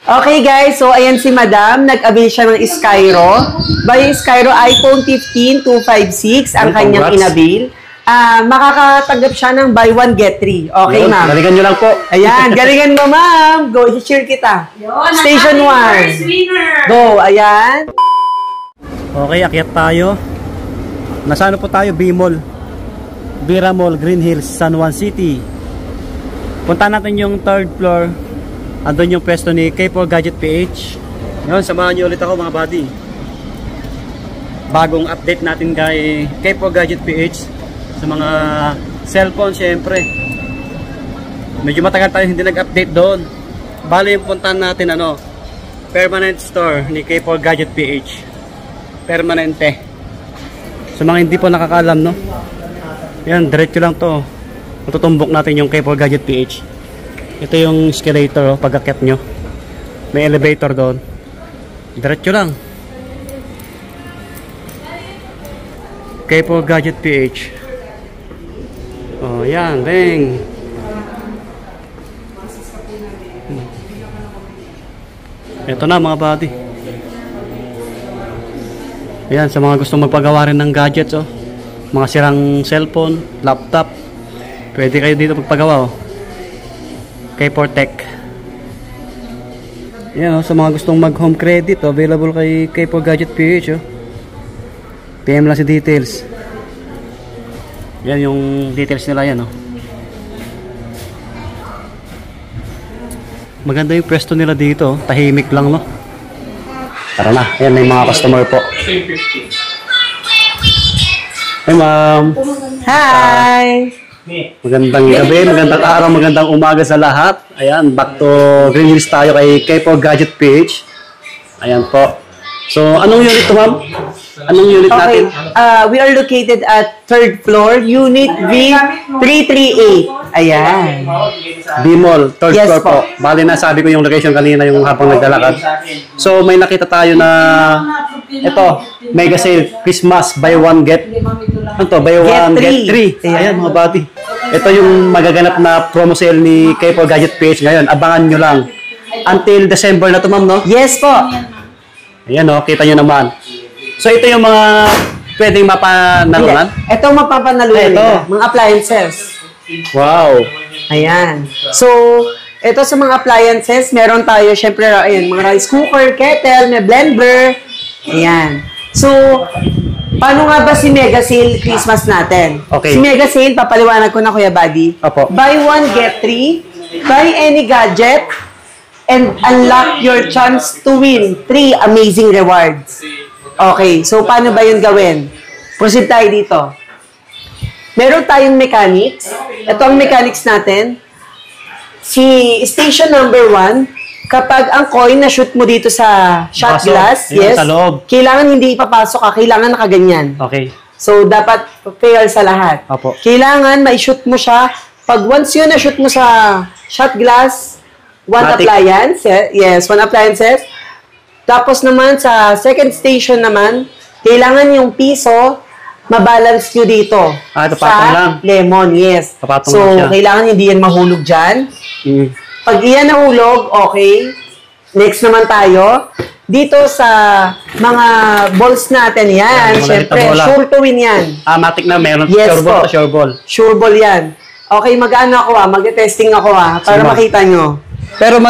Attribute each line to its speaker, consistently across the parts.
Speaker 1: Okay guys, so ayan si Madam, nag-avail siya ng Skyro. By Skyro iPhone 15 256 ang kanyang inabil. Makakatanggap siya ng buy one get three. Okay, ma'am.
Speaker 2: Galingan nyo lang po.
Speaker 1: Ayan, galingan mo, ma'am. Go, i-share kita. Station 1. Go, ayan.
Speaker 2: Okay, akyat tayo. Nasaan po tayo? B-Mall. Bira Mall, Green Hills, San Juan City. Punta natin yung third floor. Andun yung pwesto ni K4 Gadget PH. Ngayon, samahan nyo ulit ako mga buddy. Bagong update natin kay K4 Gadget PH sa mga cellphone syempre. Medyo matagal tayo hindi nag-update doon. Bali yung puntahan natin permanent store ni K4 Gadget PH. Permanente. Sa mga hindi po nakakaalam, no? Yan, diretso lang to. Matutumbok natin yung K4 Gadget PH. Ito yung escalator, pag-akyat nyo. May elevator doon. Diretso lang. K4 Gadget PH. Oh, yan, ding. Ito na mga buddy. Ayan, sa mga gustong magpagawa rin ng gadgets, mga sirang cellphone, laptop, pwede kayo dito magpagawa, K4 Tech. Ayan, sa mga gustong mag home credit, available kay K4 Gadget PH. PM lang si details. Yan yung details nila yan. Maganda yung pwesto nila dito. Tahimik lang, no? Tara na. Ayan, may mga customer po. Hey, ma'am.
Speaker 1: Hi!
Speaker 2: Magandang gabi, magandang araw, magandang umaga sa lahat. Ayan, back to Green Hills tayo kay K4 Gadget PH. Ayan po. So, anong unit to, ma'am? Anong unit natin?
Speaker 1: We are located at 3rd floor, unit V338. Ayan.
Speaker 2: B-Mall, 3rd floor po.
Speaker 1: Po.
Speaker 2: Bali na sabi ko yung location kanina yung habang naglalakad. So, may nakita tayo na ito, mega sale, Christmas, buy one get. Ano to? Buy one get three. Ayan mga buddy. Ito yung magaganap na promo sale ni K4 Gadget PH ngayon. Abangan nyo lang. Until December na to, ma'am, no?
Speaker 1: Yes po.
Speaker 2: Ayan, kita nyo naman. So, ito yung mga pwedeng mapanalunan?
Speaker 1: Ito mapapanalunan
Speaker 2: Ito.
Speaker 1: nila. Mga appliances.
Speaker 2: Wow.
Speaker 1: Ayan. So, ito sa mga appliances, meron tayo, syempre, ayan, mga rice cooker, kettle, may blender. Ayan. So, paano nga ba si Mega Sale Christmas natin?
Speaker 2: Okay.
Speaker 1: Si Mega Sale, papaliwanag ko na, Kuya Buddy.
Speaker 2: Opo.
Speaker 1: Buy one, get three. Buy any gadget and unlock your chance to win 3 amazing rewards. Okay, so paano ba yun gawin? Proceed tayo dito. Meron tayong mechanics. Ito ang mechanics natin. Si station number 1, kapag ang coin na shoot mo dito sa shot glass,
Speaker 2: yes, sa loob.
Speaker 1: Kailangan hindi ipapasok ka, kailangan nakaganyan.
Speaker 2: Okay.
Speaker 1: So, dapat fair sa lahat.
Speaker 2: Opo.
Speaker 1: Kailangan ma-shoot mo siya. Pag once yun na-shoot mo sa shot glass, one
Speaker 2: Matic.
Speaker 1: appliance. Yes, one appliances. Tapos naman, sa second station naman, kailangan yung piso, mabalance nyo dito.
Speaker 2: Ito patong lang.
Speaker 1: Lemon, yes.
Speaker 2: Papatong
Speaker 1: So,
Speaker 2: lang siya.
Speaker 1: kailangan hindi yan mahulog dyan. Pag iyan nahulog, okay. Next naman tayo. Dito sa mga balls natin, yan. Siyempre, sure to win yan.
Speaker 2: Matic na meron.
Speaker 1: Yes
Speaker 2: Sure ball
Speaker 1: po.
Speaker 2: to sure ball.
Speaker 1: Sure ball yan. Okay, mag-ano ako mag-testing ako para
Speaker 2: Sige,
Speaker 1: makita nyo.
Speaker 2: Pero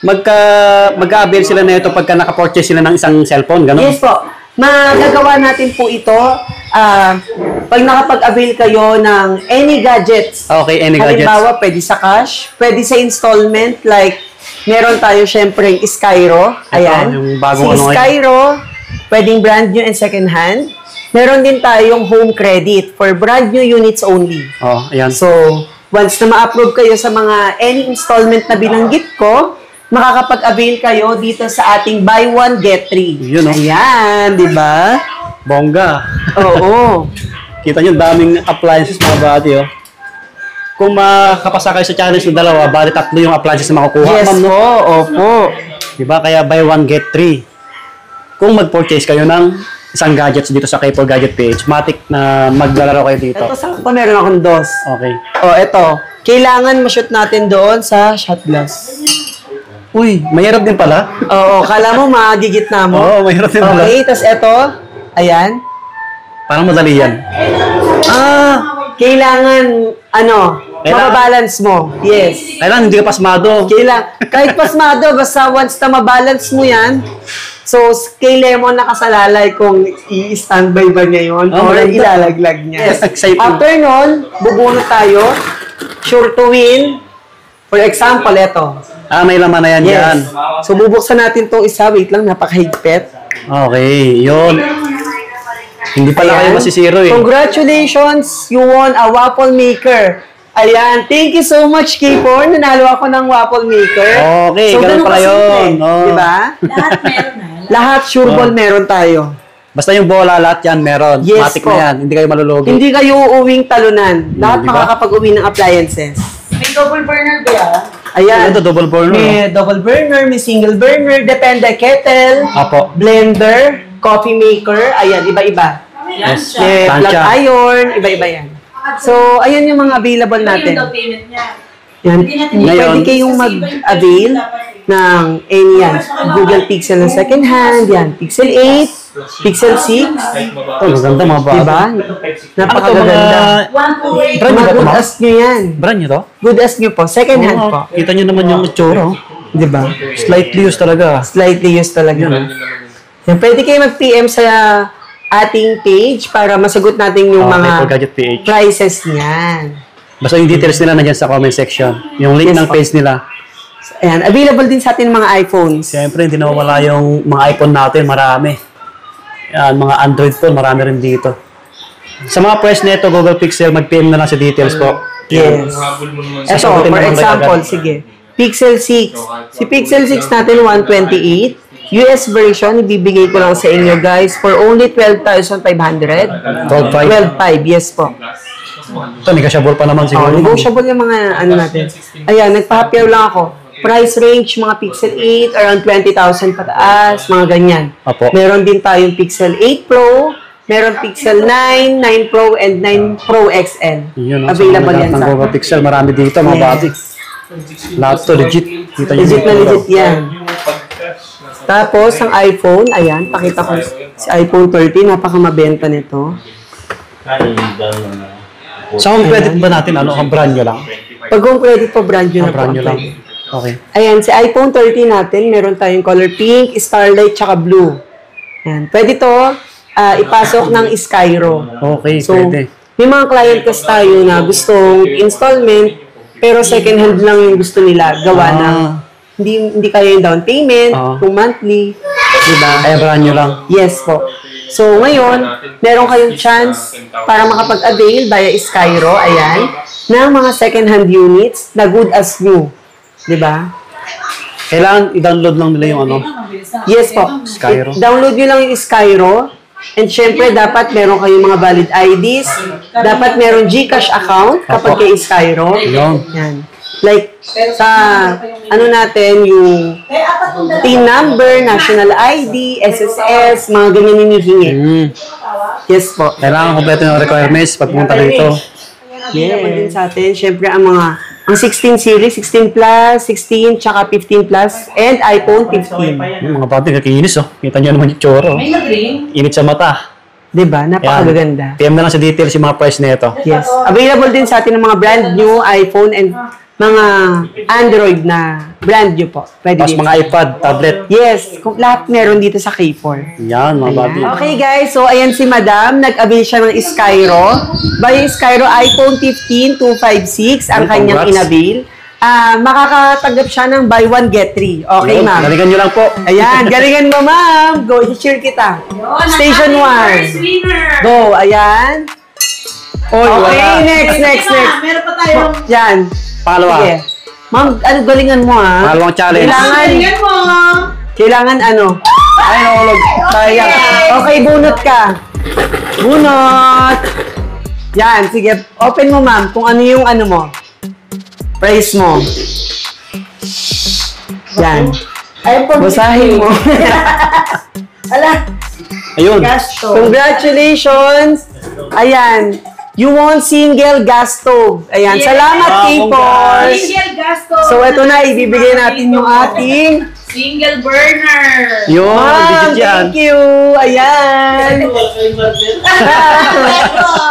Speaker 2: mag-a-avail sila na ito pagka naka-purchase sila ng isang cellphone, gano'n?
Speaker 1: Yes po. Magagawa natin po ito pag nakapag-avail kayo ng any gadgets.
Speaker 2: Okay, any gadgets.
Speaker 1: Halimbawa, pwede sa cash, pwede sa installment, like meron tayo syempre yung Skyro. Ayan.
Speaker 2: Yung bagong
Speaker 1: si Skyro, pwedeng brand new and second hand. Meron din tayong home credit for brand new units only.
Speaker 2: Oh, ayan.
Speaker 1: So, once na ma-approve kayo sa mga any installment na binanggit ko, makakapag-avail kayo dito sa ating buy one, get three.
Speaker 2: Yun,
Speaker 1: Ayan, di ba?
Speaker 2: Bongga.
Speaker 1: Oo.
Speaker 2: Kita nyo, daming appliances mga buddy, Kung makapasa kayo sa challenge ng dalawa, bali 3 yung appliances na makukuha.
Speaker 1: Yes
Speaker 2: ma'am, no?
Speaker 1: po, opo.
Speaker 2: Diba? Kaya buy one, get 3. Kung mag-purchase kayo ng isang gadgets dito sa K4 Gadget PH, matic na maglalaro kayo dito.
Speaker 1: Ito sa meron akong dos.
Speaker 2: Okay.
Speaker 1: Ito. Kailangan ma-shoot natin doon sa shot glass.
Speaker 2: Uy, mahirap din pala.
Speaker 1: Oo, kala mo magigit na mo.
Speaker 2: Oo, mahirap din pala.
Speaker 1: Okay, tas eto, ayan.
Speaker 2: Parang madali yan.
Speaker 1: Kailangan, mababalance mo. Yes.
Speaker 2: Kailangan hindi ka pasmado.
Speaker 1: Kahit pasmado, basta once na mabalance mo yan, so kay Lemon nakasalalay kung i-standby ba niya yun or
Speaker 2: maganda.
Speaker 1: ilalaglag niya.
Speaker 2: Yes, exciting.
Speaker 1: After nun, bubunot tayo, sure to win. For example, eto.
Speaker 2: May laman na yan dyan.
Speaker 1: Yes. So bubuksan natin tong isa. Wait lang, napakahigpit.
Speaker 2: Okay, yun. Hindi pala kayo
Speaker 1: Ayan.
Speaker 2: masisiro eh.
Speaker 1: Congratulations, you won a waffle maker. Ayan, thank you so much, K4. Nanalo ako ng waffle maker.
Speaker 2: Okay,
Speaker 1: so,
Speaker 2: ganun pala
Speaker 1: kasimple,
Speaker 2: yun. Oh.
Speaker 1: Diba?
Speaker 3: Lahat meron na.
Speaker 1: Lahat sure ball meron tayo.
Speaker 2: Basta yung bola, lahat yan meron.
Speaker 1: Yes
Speaker 2: Matik
Speaker 1: po.
Speaker 2: na yan. Hindi kayo malulugi.
Speaker 1: Hindi kayo uuwing talunan. Lahat
Speaker 2: diba?
Speaker 1: makakapag-uwi ng appliances.
Speaker 3: May double burner ba yan?
Speaker 1: Ayan.
Speaker 2: Ito, double burner.
Speaker 1: May double burner, may single burner, depende kettle,
Speaker 2: Apo.
Speaker 1: blender, coffee maker, ayan, iba-iba.
Speaker 2: Yes.
Speaker 1: May
Speaker 2: Plancha.
Speaker 1: flat iron, iba-iba yan. So, ayun yung mga available natin.
Speaker 3: Yung down payment niya.
Speaker 1: Yan.
Speaker 2: Ngayon,
Speaker 1: Pwede kayong mag-avail ng any yan. Google Pixel na second hand, yan. Pixel 8, Pixel 6.
Speaker 2: Ito, maganda mga bata.
Speaker 1: Diba? Napakaganda.
Speaker 2: Brand nyo ba ito,
Speaker 1: Good
Speaker 2: ma'am?
Speaker 1: as nyo yan.
Speaker 2: Brand nyo to?
Speaker 1: Good as nyo po. Second hand po.
Speaker 2: Kita nyo naman yung itsura. Oh.
Speaker 1: Diba?
Speaker 2: Slightly used talaga.
Speaker 1: Slightly used talaga. Yan. Pwede kayo mag-PM sa ating page para masagot natin yung
Speaker 2: Okay,
Speaker 1: mga
Speaker 2: for Gadget PH.
Speaker 1: prices niyan.
Speaker 2: Basta yung details nila nandyan sa comment section. Yung link
Speaker 1: Yes,
Speaker 2: ng
Speaker 1: po.
Speaker 2: page nila.
Speaker 1: Ayan. Available din sa atin mga iPhones.
Speaker 2: Siyempre, hindi nawawala yung mga iPhone natin. Marami. Yan, mga Android phone, marami rin dito. Sa mga price nito, Google Pixel, mag-PM na lang sa details po.
Speaker 1: Yes. Ito,
Speaker 2: Sasagutin
Speaker 1: for
Speaker 2: naman kayo
Speaker 1: example,
Speaker 2: agad.
Speaker 1: sige. Pixel 6. Si Pixel 6 natin, 128. US version, ibibigay ko lang sa inyo guys for only 12,500.
Speaker 2: 12.5.
Speaker 1: 12,500, yes po.
Speaker 2: Ito, negotiable pa naman siguro.
Speaker 1: Negotiable yung mga ano natin. Ayan, nagpa-happy lang ako. Price range, mga Pixel 8, around 20,000 pataas, mga ganyan.
Speaker 2: Apo.
Speaker 1: Meron din tayong Pixel 8 Pro, meron Pixel 9, 9 Pro, and 9 Pro XL.
Speaker 2: Yun,
Speaker 1: Available yan
Speaker 2: ng
Speaker 1: sa
Speaker 2: Google Pixel, marami dito, mga
Speaker 1: Yes.
Speaker 2: bati. Lahat to, legit. Kita nyo
Speaker 1: Legit na
Speaker 2: dito.
Speaker 1: legit yan. Tapos, ang iPhone, ayan, pakita ko si iPhone 13, napakamabenta nito.
Speaker 2: Sa home credit ba natin, ang brand nyo lang?
Speaker 1: Pag home credit po, brand nyo na
Speaker 2: Ang brand
Speaker 1: po.
Speaker 2: nyo lang. Okay.
Speaker 1: Ayan, si iPhone 13 natin, meron tayong color pink, starlight, tsaka blue. Ayan, pwede to ipasok ng Skyro.
Speaker 2: Okay,
Speaker 1: So,
Speaker 2: pwede.
Speaker 1: may mga client kasi tayo na gustong installment, pero second hand lang yung gusto nila gawa ng hindi kaya yung down payment, kung monthly, diba?
Speaker 2: Ay, brand nyo lang.
Speaker 1: Yes po. So, ngayon, meron kayong chance para makapag-avail via Skyro, ayan, ng mga second-hand units na good as new. Diba?
Speaker 2: Kailangan i-download lang nila yung ano.
Speaker 1: Yes po.
Speaker 2: Skyro.
Speaker 1: Download nyo lang yung Skyro. And syempre, dapat meron kayong mga valid IDs. Dapat meron GCash account kapag kay Skyro.
Speaker 2: Yun.
Speaker 1: Yan. Like, sa ano natin, yung TIN number, national ID, SSS, mga ganyan hinihingi. Yes po.
Speaker 2: Kailangan kompleto yung requirements pag pumunta dito.
Speaker 1: Yeah. Din sa atin, syempre ang 16 series, 16 plus, 16, tsaka 15 plus, and iPhone 15.
Speaker 2: Yung mga bati, kakinis oh. Kita nyo naman yung tsura oh.
Speaker 3: May nag-ring?
Speaker 2: Init sa mata.
Speaker 1: Diba? Napakaganda.
Speaker 2: PM na lang sa details yung mga price nito.
Speaker 1: Yes. Available din sa atin ng mga brand new iPhone and mga Android na brand new po. Pwede
Speaker 2: Tapos
Speaker 1: din.
Speaker 2: mga iPad, tablet.
Speaker 1: Yes. Lahat meron dito sa K4.
Speaker 2: Yan, mga bati.
Speaker 1: Okay guys, so ayan si Madam, nag-avail siya ng Skyro. By Skyro iPhone 15 256 ang
Speaker 2: Ay,
Speaker 1: kanyang
Speaker 2: congrats.
Speaker 1: inabil. Makakatanggap siya ng buy one get three. Okay,
Speaker 2: Yun,
Speaker 1: ma'am.
Speaker 2: galingan nyo lang po.
Speaker 1: Ayan, galingan mo, ma'am. Go, i-cheer kita. Station 1.
Speaker 3: Winner!
Speaker 1: Go, ayan. Okay, next.
Speaker 3: Meron pa tayong...
Speaker 1: Yan.
Speaker 2: Pangalawa.
Speaker 1: Sige. Ma'am, galingan mo ha.
Speaker 2: Pangalawang challenge.
Speaker 3: Galingan mo!
Speaker 1: Kailangan ano? Ay, nakulog. Sayang. Okay, bunot ka. Bunot. Yan, sige. Open mo, ma'am, kung ano yung ano mo. Price mo. Yan.
Speaker 3: Ay,
Speaker 1: Basahin mo.
Speaker 3: Ala,
Speaker 2: Ayun.
Speaker 3: gasto.
Speaker 1: Congratulations. Ayan. You won single gas stove. Ayan.
Speaker 3: Yeah.
Speaker 1: Salamat, K-Pors.
Speaker 3: Single gasto.
Speaker 1: So, ito na. Ibibigay natin yung ating...
Speaker 3: Single burner.
Speaker 2: Yun,
Speaker 1: Ma'am,
Speaker 2: digit yan.
Speaker 1: thank you. Ayan.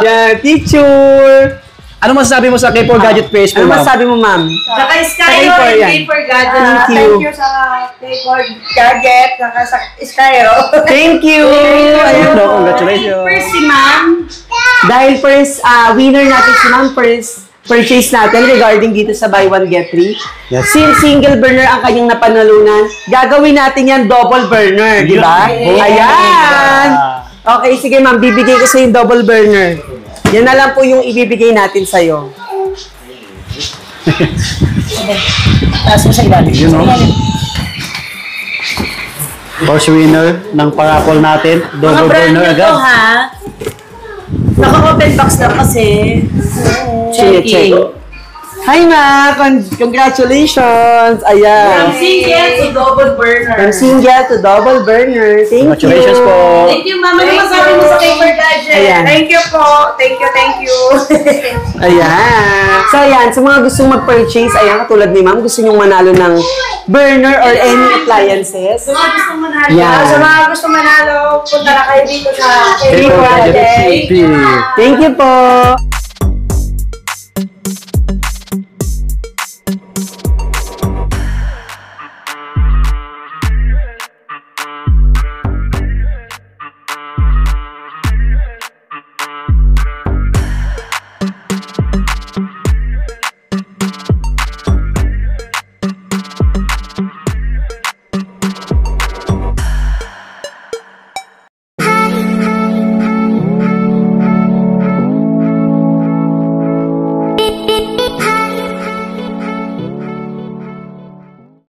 Speaker 1: Yan, teacher.
Speaker 2: Ano masasabi mo sa K4 Gadget PH po,
Speaker 1: Ano
Speaker 2: ma'am?
Speaker 1: masabi mo, ma'am?
Speaker 3: Saka Skyro
Speaker 1: Skyro
Speaker 3: and
Speaker 1: yan.
Speaker 3: Paper Gadget.
Speaker 1: Thank you.
Speaker 3: Thank you sa Paper Gadget. Saka sa Skyro.
Speaker 1: Thank you. Ayan po.
Speaker 2: Congratulations.
Speaker 3: First si ma'am.
Speaker 1: Dahil first winner natin si ma'am, first purchase natin regarding dito sa buy one get three.
Speaker 2: Yes.
Speaker 1: Since single burner ang kanyang napanalunan, gagawin natin yan double burner, di ba?
Speaker 2: Yeah.
Speaker 1: Ayan! Okay, sige ma'am, bibigay ko sa yung double burner. Yan na lang po yung ibibigay natin sa'yo.
Speaker 3: Taas mo sa ilalim.
Speaker 2: Yun, no? First winner ng parapol natin.
Speaker 3: Mga
Speaker 2: Double
Speaker 3: brand
Speaker 2: burner
Speaker 3: new
Speaker 2: agad.
Speaker 3: to, ha? Naka-open box lang kasi.
Speaker 1: Check. Hi ma! Congratulations! Ayan.
Speaker 3: From single to double burner.
Speaker 1: From single to double burner. Thank you.
Speaker 2: Congratulations po.
Speaker 3: Thank you, ma'am. Ano masabi mo sa Paper Gadget?
Speaker 1: Ayan.
Speaker 3: Thank you po. Thank you.
Speaker 1: Ayan. So, ayan. Sa mga gustong mag-purchase, ayan, katulad ni ma'am, gusto nyong manalo ng burner or any appliances.
Speaker 3: Sa mga gusto manalo.
Speaker 1: Yan.
Speaker 3: Sa mga gusto manalo, punta na kayo dito sa
Speaker 2: K4 Gadget PH.
Speaker 1: Thank you po.